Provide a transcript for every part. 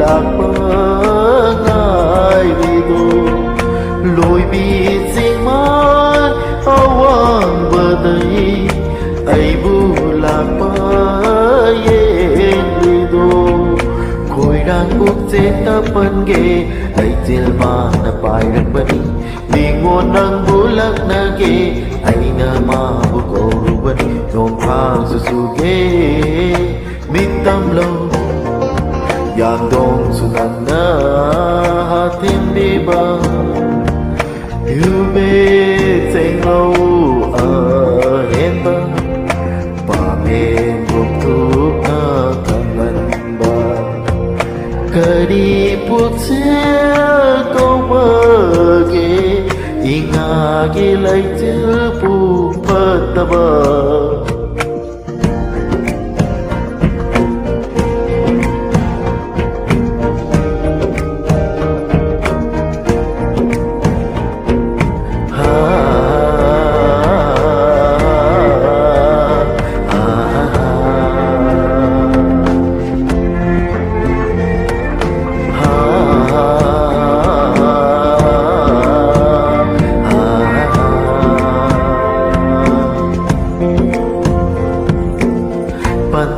lạc bờ ngài đi đô lối bị riêng mãi awang bờ tây ai bu lạc bờ yên đi đô khôi đàn quốc chế ta phân ghê ai chill mà na bài răng bani đi ngôn năng bu lạc na ghê ai na ma bu cầu ru bani nong thang su su ghê mít tâm lâu yang dong su nan na hatin đi ba yêu bê tình lâu ở hen ba ba bên buộc thuốc na càng ngân ba cờ đi buộc xe câu bờ ghê inga ghê lấy chữ buộc bờ ta bờ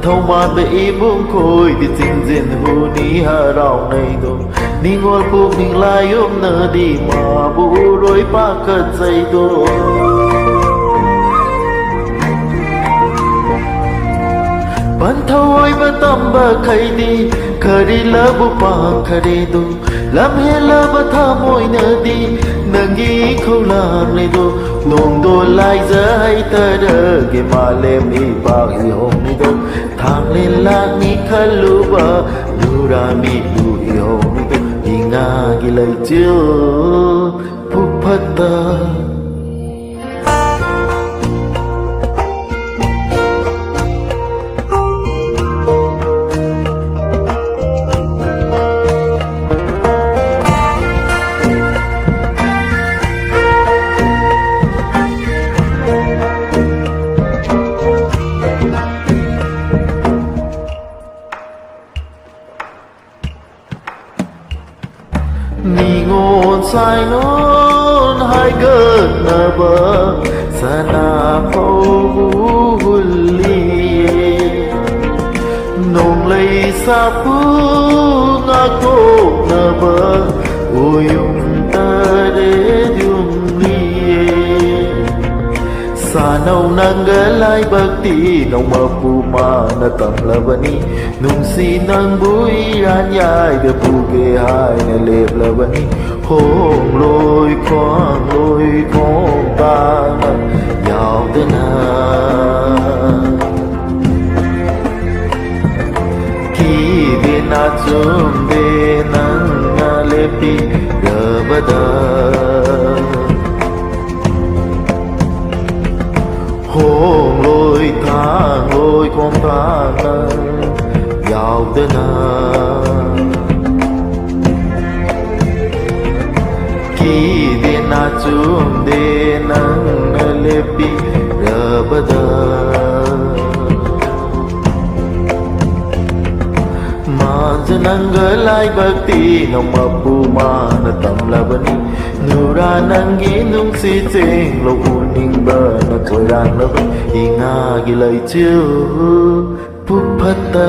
thông man bị buông khôi đi trình diện hù ní hà rong này đô ní ngồi buộc mình lại ôm nở đi mà bu đôi ba cơn dây đô ban thôi ban tâm ba khay đi khờ đi lỡ bu bang khờ đi đô làm hết lỡ ba tha môi nở đi nâng nghĩ không làm này đô nông đô lại giờ hay tơ đơ cái mà lên đi bạc gì hôm đi đô thang lên lạc ni khăn lu ba lu ra mi lu hi hôm đi đô đi nga cái lời chiêu phúc phật ta ni ngôn sai nón hai cơn nở bờ sana phâu vũ li nông lấy sa phú ngã cô nở bờ uyung ta để dung li sa nâu nang galai bakti nong mapu ma na tam lavani nung si nang bui ran yai de pu ke hai na lep lavani hong lôi khoang ta yao de na ki de na zum de nang na lepi de bada hong lôi khoang ta yao de na ki de na chum de nang na lepi rabada manjanang galai bhakti nong mapu ma na tam labani nura nangi nung si cheng lo uning ba na khoi ran lo inga gi lai chiu phúc phật ta